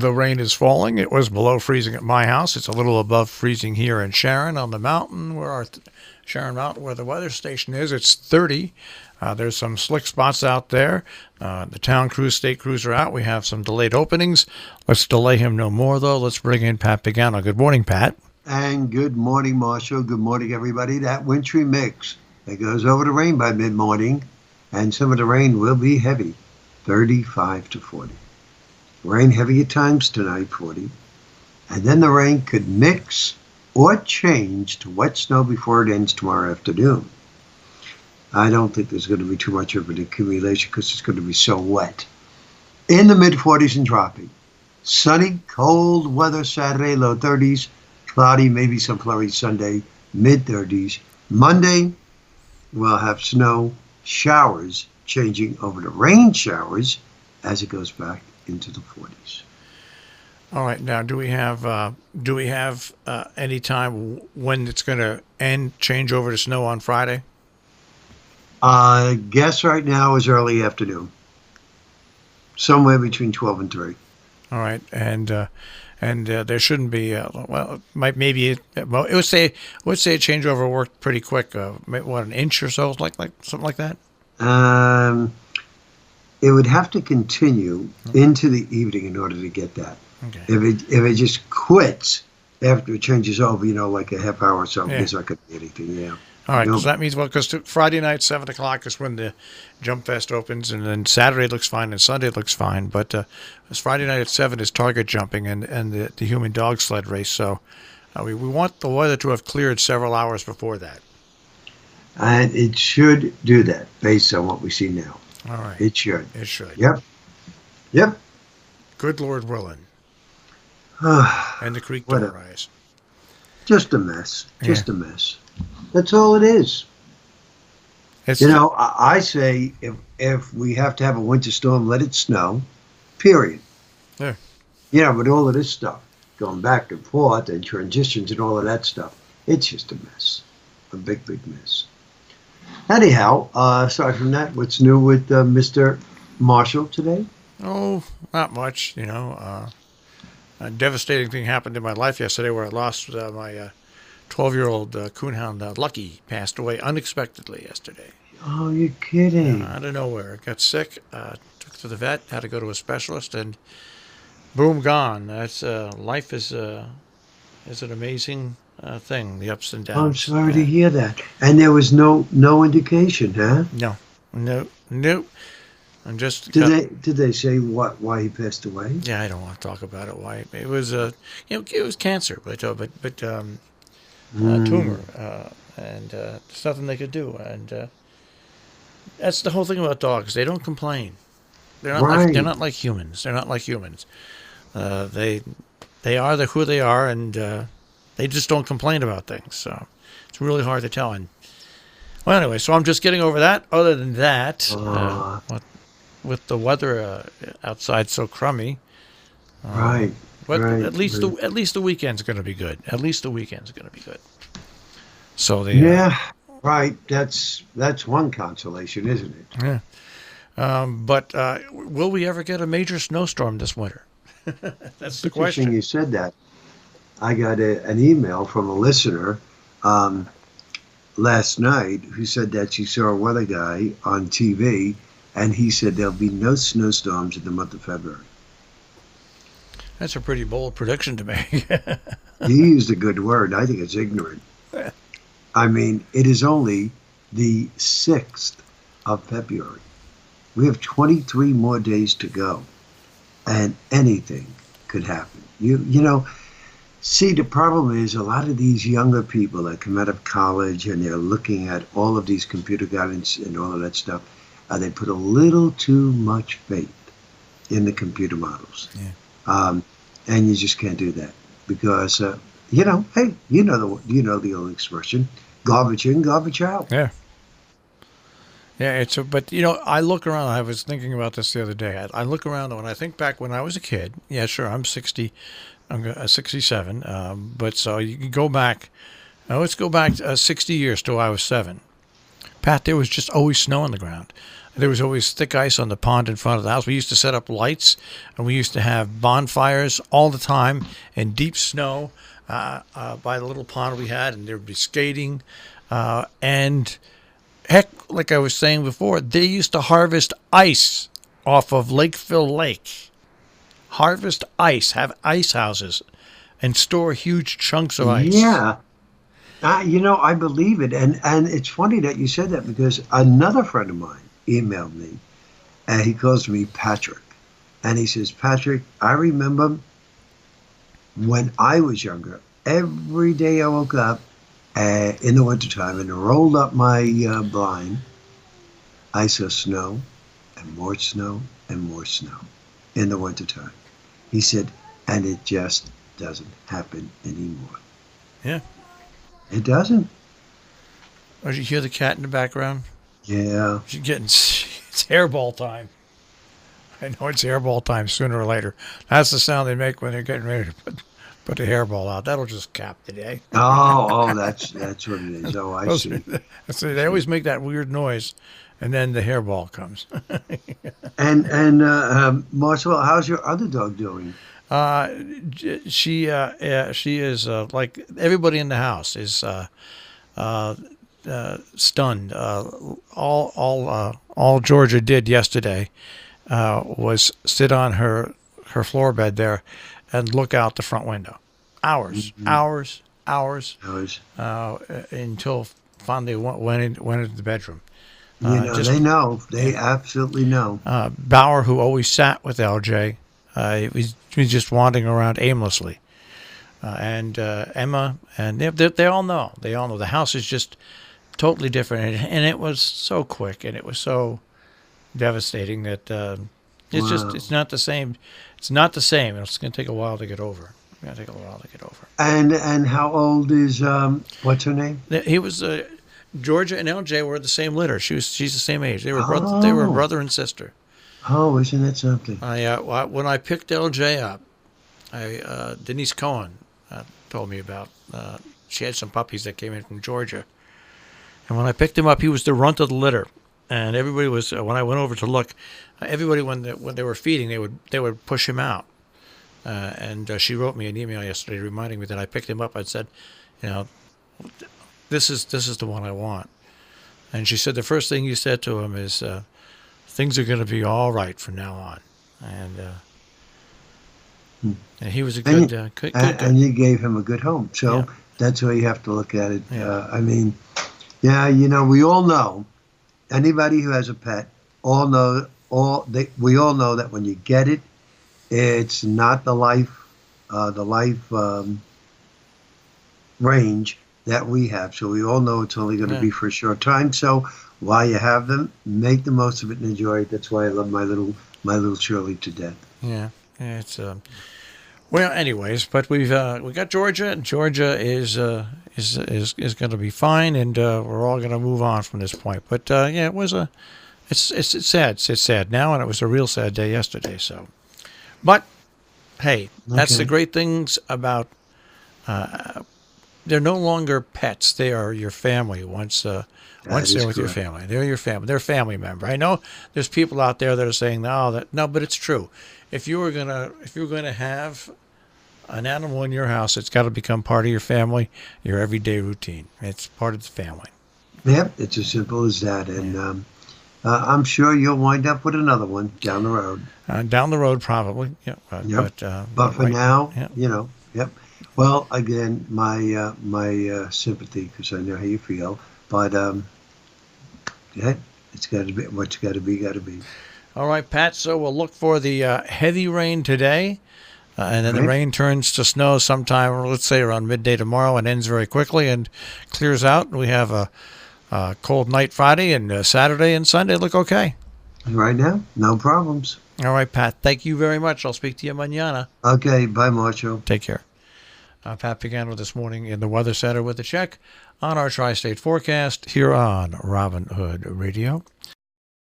the rain is falling. It was below freezing at my house. It's a little above freezing here in Sharon on the mountain Sharon Mountain where the weather station is. It's 30. There's some slick spots out there. The town crews, state crews are out. We have some delayed openings. Let's delay him no more, though. Let's bring in Pat Pagano. Good morning, Pat. And good morning, Marshall. Good morning, everybody. That wintry mix that goes over the rain by mid-morning, and some of the rain will be heavy, 35 to 40. Rain heavy at times tonight, 40. And then the rain could mix or change to wet snow before it ends tomorrow afternoon. I don't think there's going to be too much of an accumulation because it's going to be so wet. In the mid-40s and dropping. Sunny, cold weather Saturday, low 30s. Cloudy, maybe some flurries Sunday, mid-30s. Monday, we'll have snow, showers changing over to rain showers as it goes back into the 40s. All right. Now, do we have any time when it's going to change over to snow on Friday? Guess right now is early afternoon, somewhere between 12 and 3. All right, and there shouldn't be. It would say a changeover worked pretty quick. What, an inch or so, like something like that. It would have to continue into the evening in order to get that. Okay. If it just quits after it changes over, like a half hour or so, Yeah. it's not going to be anything. Yeah. All right, so that means, because Friday night, 7 o'clock is when the Jump Fest opens, and then Saturday looks fine and Sunday looks fine. But Friday night at 7 is target jumping and the human dog sled race. So we want the weather to have cleared several hours before that. And it should do that based on what we see now. All right. It should. It should. Yep. Good Lord willing. And the creek don't rise. Just a mess. Just a mess. That's all it is. I say if we have to have a winter storm, let it snow, period. Yeah. With all of this stuff, going back and forth and transitions and all of that stuff, it's just a mess. A big, big mess. Anyhow, aside from that, what's new with Mr. Marshall today? Oh, not much, A devastating thing happened in my life yesterday where I lost my 12-year-old coonhound, Lucky, passed away unexpectedly yesterday. Oh, you're kidding. Out of nowhere. Got sick, took to the vet, had to go to a specialist, and boom, gone. That's life is an amazing thing, the ups and downs. I'm sorry to hear that. And there was no indication, huh? No. I'm just. Did they say why he passed away? Yeah, I don't want to talk about it. Why it was it was cancer, but tumor, and there's nothing they could do, and that's the whole thing about dogs. They don't complain. They're not like humans. They're not like humans. They are who they are, and they just don't complain about things. So it's really hard to tell. And well, anyway, so I'm just getting over that. Other than that, with the weather outside so crummy, but at least the weekend's going to be good. At least the weekend's going to be good. So right. That's one consolation, isn't it? Yeah. But will we ever get a major snowstorm this winter? That's the question. Interesting you said that. I got an email from a listener last night who said that she saw a weather guy on TV, and he said there'll be no snowstorms in the month of February. That's a pretty bold prediction to make. He used a good word. I think it's ignorant. I mean, it is only the 6th of February. We have 23 more days to go, and anything could happen. See, the problem is a lot of these younger people that come out of college and they're looking at all of these computer guidance and all of that stuff, they put a little too much faith in the computer models. Yeah. And you just can't do that because, hey, the old expression, garbage in, garbage out. Yeah. Yeah, but I look around. I was thinking about this the other day. I look around and when I think back when I was a kid. Yeah, sure, I'm 60. I'm 67. But so you can go back. Let's go back 60 years till I was 7. Pat, there was just always snow on the ground. There was always thick ice on the pond in front of the house. We used to set up lights, and we used to have bonfires all the time in deep snow by the little pond we had, and there would be skating. And heck, like I was saying before, they used to harvest ice off of Lakeville Lake. Harvest ice, have ice houses, and store huge chunks of ice. Yeah. I believe it. And it's funny that you said that because another friend of mine emailed me, and he calls me Patrick. And he says, Patrick, I remember when I was younger, every day I woke up in the wintertime and rolled up my blind, I saw snow and more snow and more snow in the wintertime. He said, and it just doesn't happen anymore. Yeah. It doesn't. Oh, did you hear the cat in the background? Yeah. She's getting, it's hairball time. I know it's hairball time sooner or later. That's the sound they make when they're getting ready to put the hairball out. That'll just cap the day. Oh, that's what it is. Oh, I see. So they always make that weird noise, and then the hairball comes. And Marcel, how's your other dog doing? She is like everybody in the house is stunned. All Georgia did yesterday was sit on her floor bed there and look out the front window. Hours until finally went into the bedroom. They know. They absolutely know. Bauer, who always sat with LJ, he was just wandering around aimlessly. And Emma, and they all know. They all know. The house is just totally different. And it was so quick, and it was so devastating that it's not the same. It's not the same. It's going to take a while to get over. And how old is what's her name? He was Georgia and LJ were the same litter. She's the same age. They were brother and sister. Oh, isn't that something? When I picked LJ up, Denise Cohen told me about. She had some puppies that came in from Georgia, and when I picked him up, he was the runt of the litter. And everybody was when I went over to look, everybody when they were feeding, they would push him out. And she wrote me an email yesterday reminding me that I picked him up. I said, this is the one I want. And she said the first thing you said to him is, things are going to be all right from now on. And he was a good and you gave him a good home. So that's how you have to look at it. Yeah. We all know. Anybody who has a pet, we all know that when you get it, it's not the life range that we have. So we all know it's only going to be for a short time. So while you have them, make the most of it and enjoy it. That's why I love my little Shirley to death. Yeah, it's well. Anyways, but we got Georgia, and Georgia is going to be fine, and we're all going to move on from this point. But it was it's sad. It's sad now, and it was a real sad day yesterday. So, but hey, that's the great things about. They're no longer pets. They are your family. Once they're with your family, they're your family. They're a family member. I know there's people out there that are saying no, but it's true. If you were gonna have an animal in your house, it's got to become part of your family, your everyday routine. It's part of the family. Yep, it's as simple as that. And I'm sure you'll wind up with another one down the road. Down the road, probably. Yeah. But for now, Yep. Well, again, my sympathy, because I know how you feel. But it's got to be what's got to be. Got to be. All right, Pat. So we'll look for the heavy rain today, and then the rain turns to snow sometime, let's say around midday tomorrow, and ends very quickly and clears out. We have a cold night Friday, and Saturday and Sunday look okay. Right now, no problems. All right, Pat. Thank you very much. I'll speak to you mañana. Okay. Bye, Marshall. Take care. Pat Pagano this morning in the Weather Center with a check on our Tri-State forecast here on Robin Hood Radio.